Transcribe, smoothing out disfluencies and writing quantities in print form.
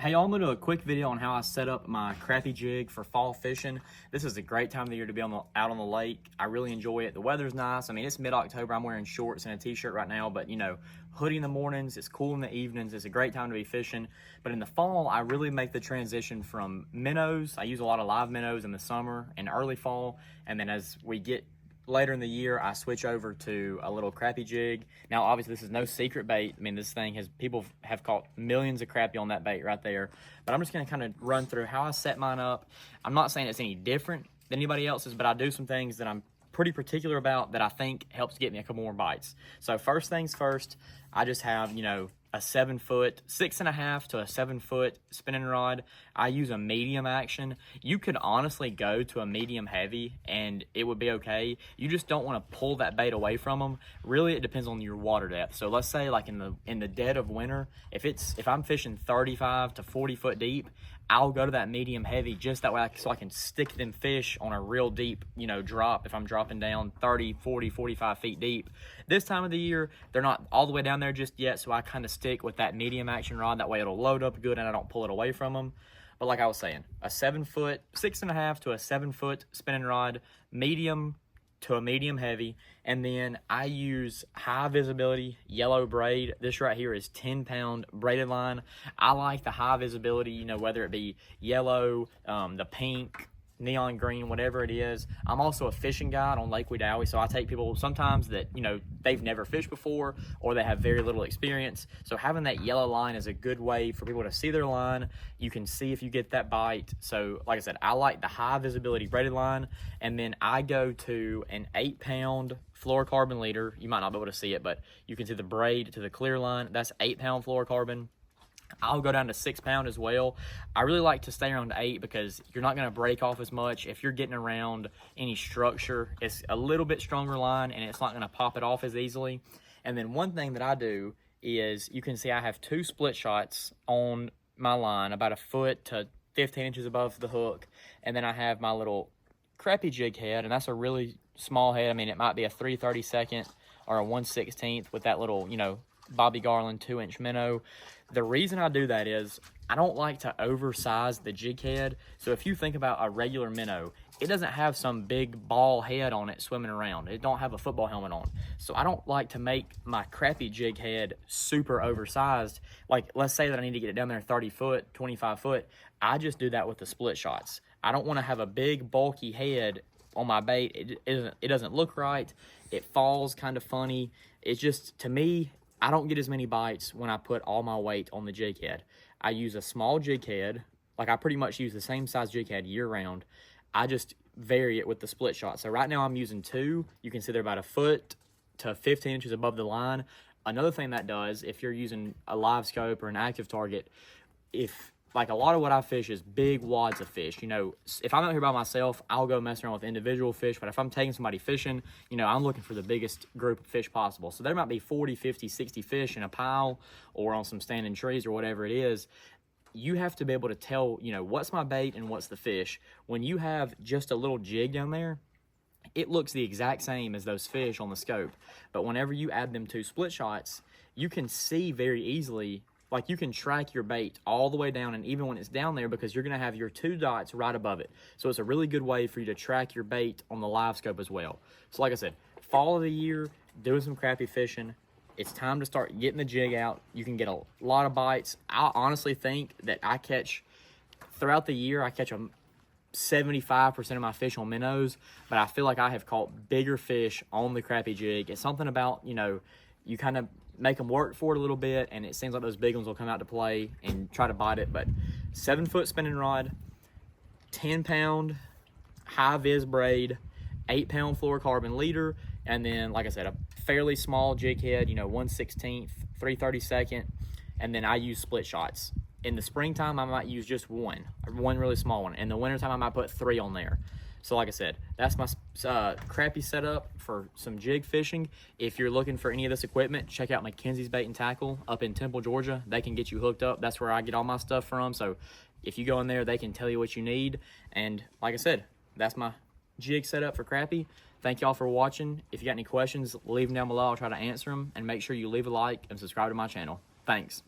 Hey, I'm gonna do a quick video on how I set up my crappie jig for fall fishing. This is a great time of the year to be out on the lake. I really enjoy it. The weather's nice. I mean, it's mid-October. I'm wearing shorts and a t-shirt right now, but you know, hoodie in the mornings, it's cool in the evenings. It's a great time to be fishing. But in the fall, I really make the transition from minnows. I use a lot of live minnows in the summer and early fall, and then as we get later in the year, I switch over to a little crappie jig. Now, obviously, this is no secret bait. I mean, this thing people have caught millions of crappie on that bait right there. But I'm just gonna kind of run through how I set mine up. I'm not saying it's any different than anybody else's, but I do some things that I'm pretty particular about that I think helps get me a couple more bites. So first things first, I just have, you know, a 7 foot, 6.5 to a 7 foot spinning rod. I use a medium action. You could honestly go to a medium heavy and it would be okay. You just don't want to pull that bait away from them. Really, it depends on your water depth. So let's say like in the dead of winter, if I'm fishing 35 to 40 foot deep, I'll go to that medium heavy just that way so I can stick them fish on a real deep, you know, drop if I'm dropping down 30, 40, 45 feet deep. This time of the year, they're not all the way down there just yet, so I kind of stick with that medium action rod. That way it'll load up good and I don't pull it away from them. But like I was saying, a 7 foot, 6.5 to a 7 foot spinning rod, medium to a medium heavy, and then I use high visibility yellow braid. This right here is 10-pound braided line. I like the high visibility, you know, whether it be yellow, the pink, neon green, whatever it is. I'm also a fishing guide on Lake Wedowee, so I take people sometimes that, you know, they've never fished before or they have very little experience. So having that yellow line is a good way for people to see their line. You can see if you get that bite. So like I said, I like the high visibility braided line, and then I go to an 8-pound fluorocarbon leader. You might not be able to see it, but you can see the braid to the clear line. That's 8-pound fluorocarbon. I'll go down to 6-pound as well. I really like to stay around 8 because you're not going to break off as much. If you're getting around any structure, it's a little bit stronger line and it's not going to pop it off as easily. And then one thing that I do is, you can see I have 2 split shots on my line, about a foot to 15 inches above the hook. And then I have my little crappie jig head, and that's a really small head. I mean, it might be a 3/32 or a 1/16 with that little, you know, Bobby Garland 2-inch minnow. The reason I do that is I don't like to oversize the jig head. So if you think about a regular minnow, it doesn't have some big ball head on it swimming around. It don't have a football helmet on. So I don't like to make my crappie jig head super oversized. Like, let's say that I need to get it down there 30 foot, 25 foot. I just do that with the split shots. I don't want to have a big bulky head on my bait. It doesn't look right. It falls kind of funny. It's just, to me, I don't get as many bites when I put all my weight on the jig head. I use a small jig head. Like, I pretty much use the same size jig head year round. I just vary it with the split shot. So right now I'm using 2. You can see they're about a foot to 15 inches above the line. Another thing that does, if you're using a live scope or an active target, like a lot of what I fish is big wads of fish. You know, if I'm out here by myself, I'll go mess around with individual fish. But if I'm taking somebody fishing, you know, I'm looking for the biggest group of fish possible. So there might be 40, 50, 60 fish in a pile or on some standing trees or whatever it is. You have to be able to tell, you know, what's my bait and what's the fish. When you have just a little jig down there, it looks the exact same as those fish on the scope. But whenever you add them 2 split shots, you can see very easily. Like, you can track your bait all the way down, and even when it's down there, because you're going to have your 2 dots right above it. So it's a really good way for you to track your bait on the live scope as well. So like I said, fall of the year, doing some crappie fishing, it's time to start getting the jig out. You can get a lot of bites. I honestly think that throughout the year, I catch 75% of my fish on minnows, but I feel like I have caught bigger fish on the crappie jig. It's something about, you know, you kind of make them work for it a little bit, and it seems like those big ones will come out to play and try to bite it. But 7 foot spinning rod, 10-pound high vis braid, 8-pound fluorocarbon leader, and then, like I said, a fairly small jig head, you know, 1/16, 3/32, and then I use split shots. In the springtime, I might use just one really small one. In the wintertime, I might put 3 on there. So like I said, that's my crappie setup for some jig fishing. If you're looking for any of this equipment, check out McKenzie's Bait and Tackle up in Temple, Georgia. They can get you hooked up. That's where I get all my stuff from. So if you go in there, they can tell you what you need. And like I said, that's my jig setup for crappie. Thank y'all for watching. If you got any questions, leave them down below. I'll try to answer them. And make sure you leave a like and subscribe to my channel. Thanks.